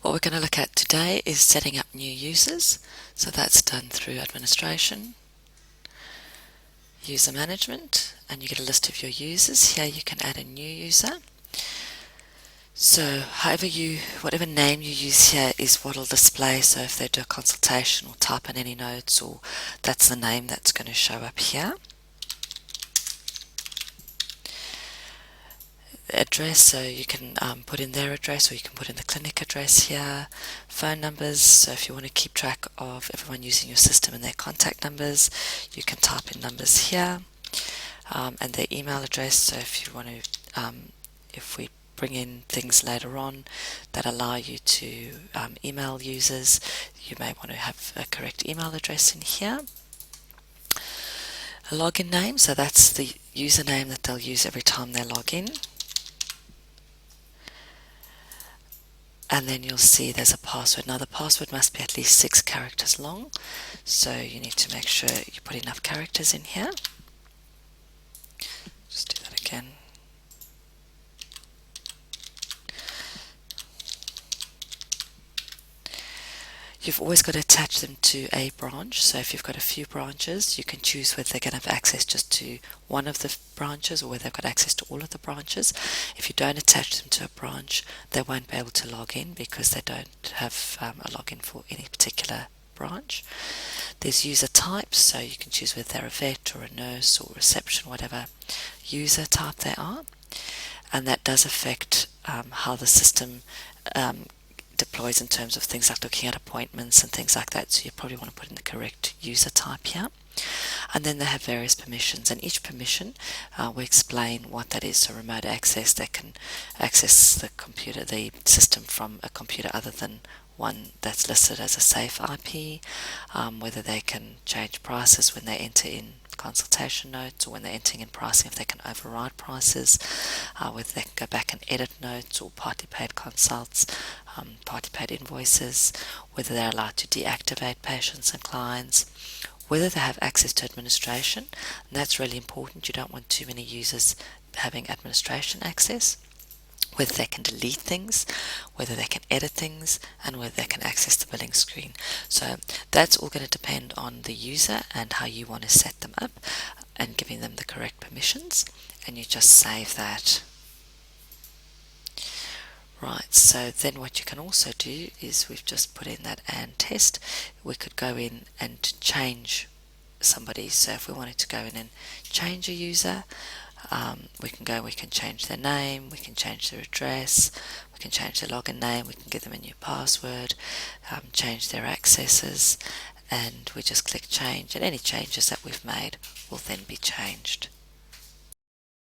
What we're going to look at today is setting up new users. So that's done through administration, user management, and you get a list of your users. Here you can add a new user. So whatever name you use here is what will display. So if they do a consultation or type in any notes, or that's the name that's going to show up here. Address, so you can put in their address, or you can put in the clinic address here. Phone numbers, so if you want to keep track of everyone using your system and their contact numbers, you can type in numbers here. And their email address, so if you want to, if we bring in things later on that allow you to email users, you may want to have a correct email address in here. A login name, so that's the username that they'll use every time they log in. And then you'll see there's a password. Now the password must be at least 6 characters long, so you need to make sure you put enough characters in here. Just do that again. You've always got to attach them to a branch, so if you've got a few branches, you can choose whether they're going to have access just to one of the branches or whether they've got access to all of the branches. If you don't attach them to a branch, they won't be able to log in because they don't have a login for any particular branch. There's user types, so you can choose whether they're a vet or a nurse or reception, whatever user type they are, and that does affect how the system deploys in terms of things like looking at appointments and things like that, so you probably want to put in the correct user type here. And then they have various permissions, and each permission we explain what that is. So remote access, they can access the system from a computer other than one that's listed as a safe IP, whether they can change prices when they enter in consultation notes, or when they're entering in pricing, if they can override prices, whether they can go back and edit notes or party paid consults, party paid invoices, whether they're allowed to deactivate patients and clients, whether they have access to administration, and that's really important. You don't want too many users having administration access, whether they can delete things, whether they can edit things, and whether they can access the billing screen. So that's all going to depend on the user and how you want to set them up and giving them the correct permissions, and you just save that. Right, so then what you can also do is we've just put in that and test. We could go in and change somebody. So if we wanted to go in and change a user, we can change their name, we can change their address, we can change their login name, we can give them a new password, change their accesses, and we just click change, and any changes that we've made will then be changed.